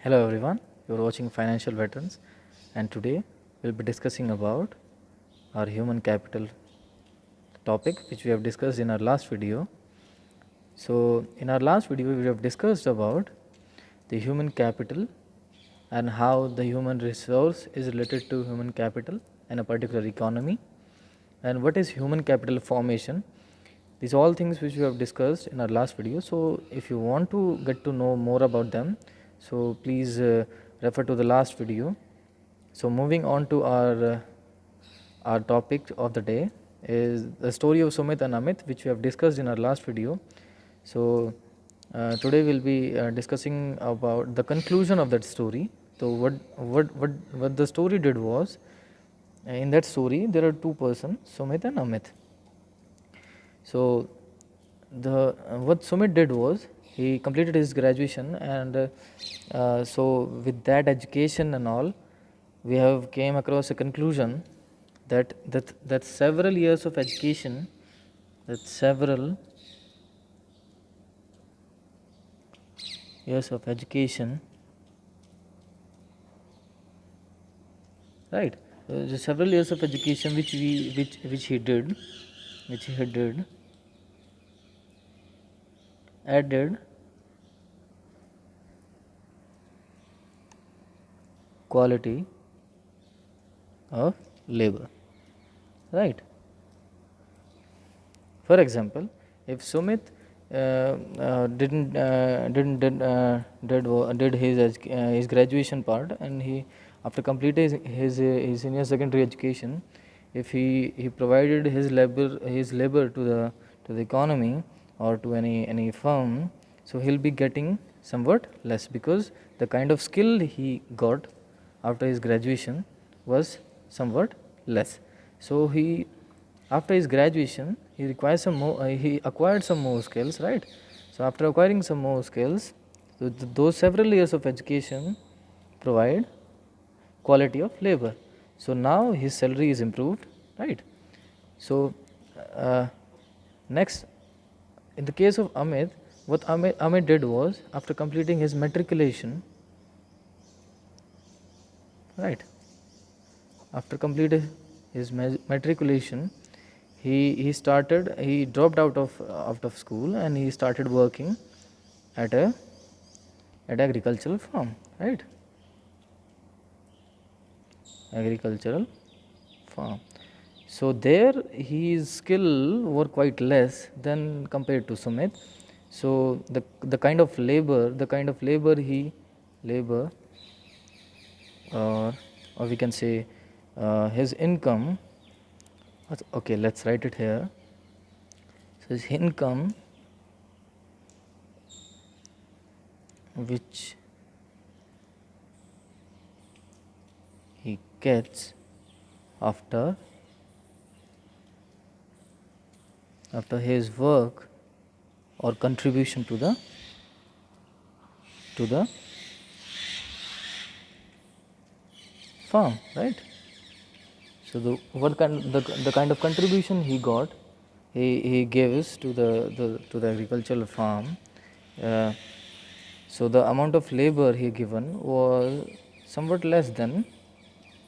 Hello everyone, you're watching Financial Veterans, and today we'll be discussing about our human capital topic which we have discussed in our last video. So in our last video we have discussed about the human capital and how the human resource is related to human capital in a particular economy, and what is human capital formation. These all things which we have discussed in our last video. So if you want to get to know more about them, so please refer to the last video. So moving on to our topic of the day is the story of Sumit and Amit, which we have discussed in our last video. So today we'll be discussing about the conclusion of that story. So what the story did was, in that story there are two persons, Sumit and Amit. So what Sumit did was he completed his graduation, and so with that education and all, we have came across a conclusion that several years of education, right? The several years of education which he did added quality of labor, right? For example, if Sumit did his graduation part, and he after completing his senior secondary education, if he provided his labor to the economy or to any firm, so he'll be getting somewhat less, because the kind of skill he got after his graduation was somewhat less. So he, after his graduation, he requires some more, he acquired some more skills, right? So after acquiring some more skills, so those several years of education provide quality of labor. So now his salary is improved, right? So next, in the case of Amit, what Amit did was, after completing his matriculation, right? After completing his matriculation, he dropped out of school, and he started working at agricultural farm, right? Agricultural farm. So there his skill were quite less than compared to Sumit. So the kind of labor or we can say his income. Okay, let's write it here. So his income which he gets after his work or contribution to the farm, right? So the kind of contribution he got, he gives to the agricultural farm. So the amount of labor he given was somewhat less than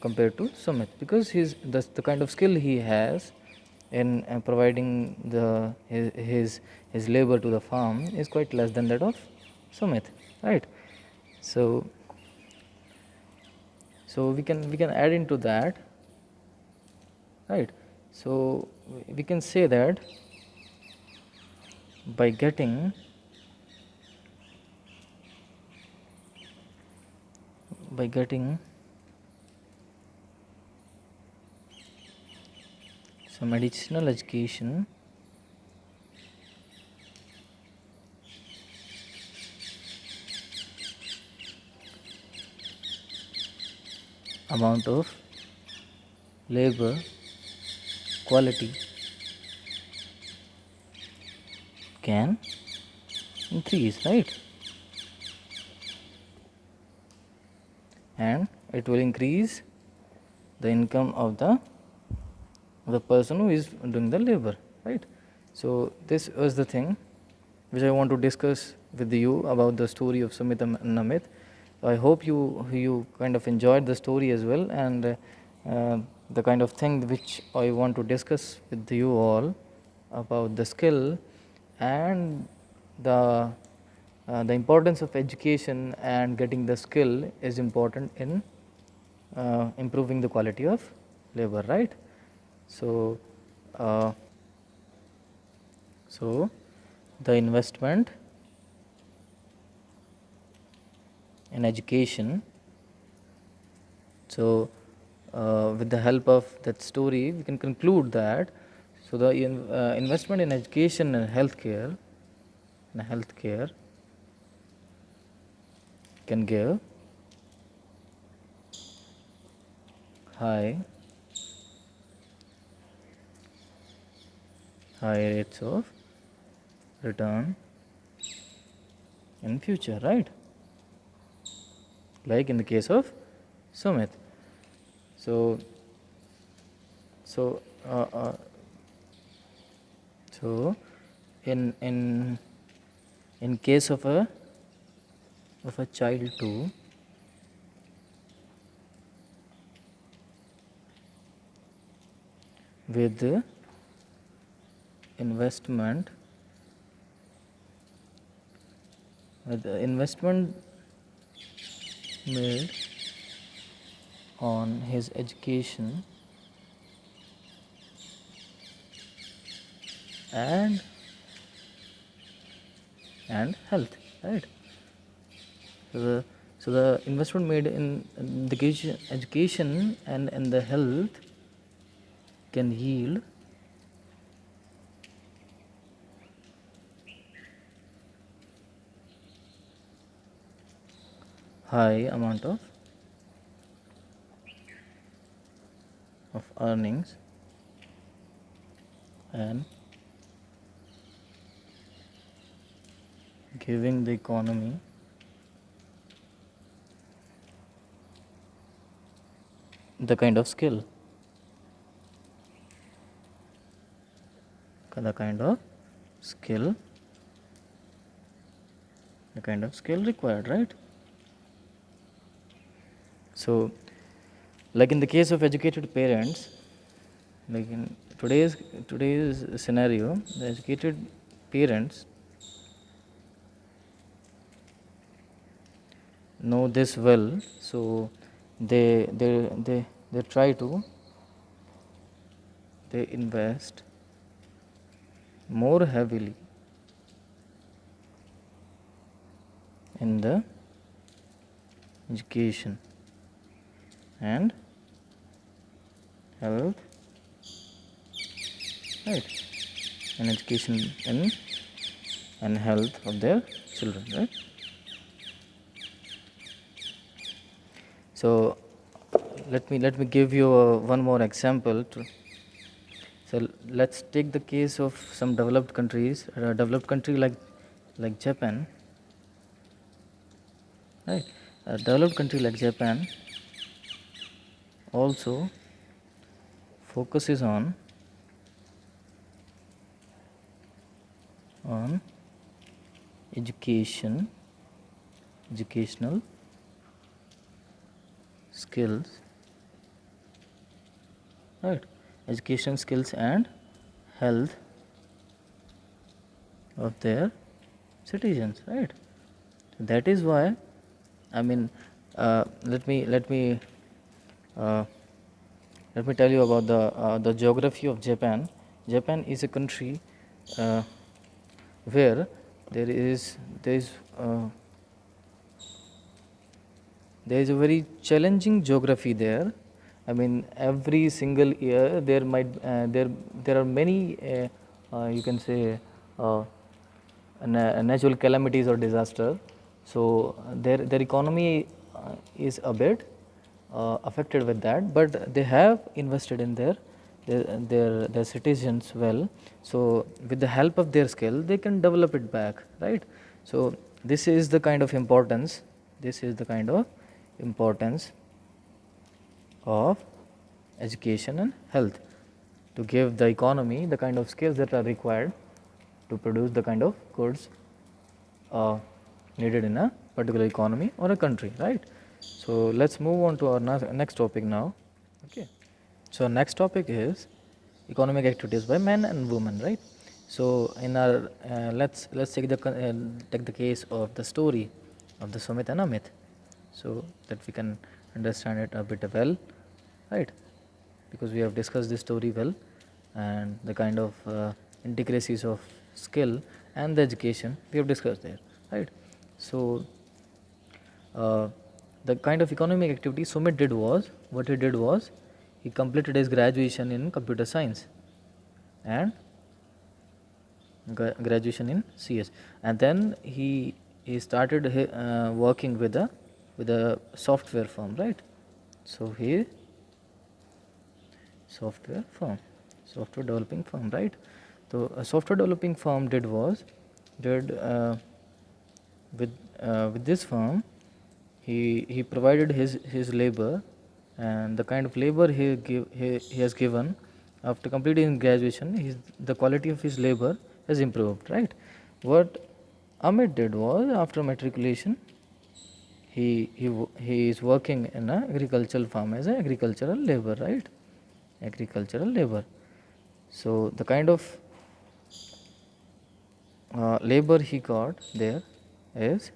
compared to Sumit, because the kind of skill he has in providing his labor to the farm is quite less than that of Sumit, right? So we can add into that, right? So we can say that by getting some additional education, amount of labor quality can increase, right? And it will increase the income of the person who is doing the labor, right? So this was the thing which I want to discuss with you about the story of Sumit and Amit. So I hope you kind of enjoyed the story as well, and the kind of thing which I want to discuss with you all about the skill and the importance of education and getting the skill is important in improving the quality of labor, right? So, uh, so the investment in education. So, with the help of that story, we can conclude that so the investment in education and healthcare, can give high rates of return in future, right? Like in the case of Sumit. So, so, uh, uh, so in case of a child too, with the investment made on his education and health, right? So the investment made in the education and the health can yield high amount of earnings and giving the economy the kind of skill, required, right? So, like in the case of educated parents, like in today's scenario, the educated parents know this well, so they try to invest more heavily in the education and health, right? And education and health of their children, right? So let me give you one more example. So let's take the case of some developed countries, developed country like Japan, right? A developed country like Japan also focuses on educational skills, right? Education skills and health of their citizens, right? That is why, I mean, let me tell you about the geography of Japan. Japan is a country where there is a very challenging geography there. I mean, every single year there are many you can say natural calamities or disaster. So their economy is a bit affected with that, but they have invested in their citizens well. So with the help of their skill, they can develop it back, right? So this is the kind of importance. Of education and health, to give the economy the kind of skills that are required to produce the kind of goods needed in a particular economy or a country, right? So let's move on to our next topic now. Okay, so next topic is economic activities by men and women, right? So in our let's take the case of the story of the Sumit and Amit, so that we can understand it a bit well, right? Because we have discussed this story well, and the kind of intricacies of skill and the education we have discussed there, right? So uh, the kind of economic activity Sumit did was, what he did was, he completed his graduation in computer science and graduation in CS, and then he started working with a software firm, right? So he software firm, software developing firm, right? So a software developing firm did with this firm, he provided his labor, and the kind of labor he has given after completing graduation, the quality of his labor has improved, right? What Amit did was, after matriculation, he is working in an agricultural farm as an agricultural labor, right? Agricultural labor. So the kind of labor he got there is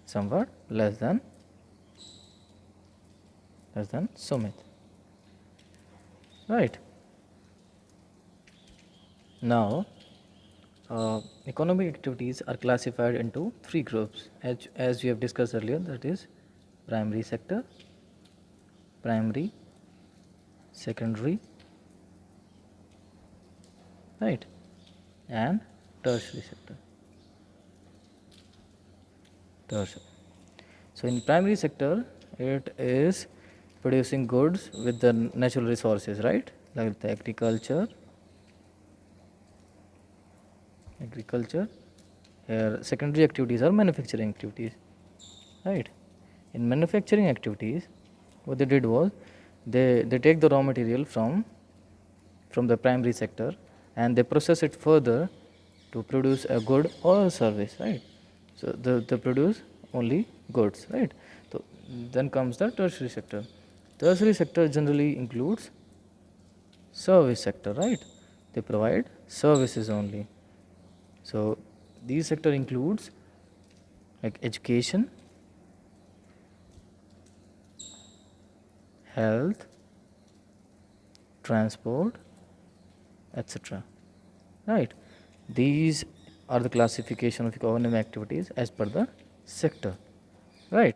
somewhat less than Sumit, right? Now economic activities are classified into three groups, as we have discussed earlier, that is primary sector, primary, secondary, right, and tertiary sector. Tertiary. So in primary sector, it is producing goods with the natural resources, right, like the agriculture. Here secondary activities are manufacturing activities, right? In manufacturing activities, what they did was, they take the raw material from the primary sector, and they process it further to produce a good or a service, right? So they produce only goods, right? So then comes the tertiary sector. Tertiary sector generally includes service sector, right? They provide services only. So these sector includes like education, health, transport, etc. Right? These are the classification of economic activities as per the sector. Right?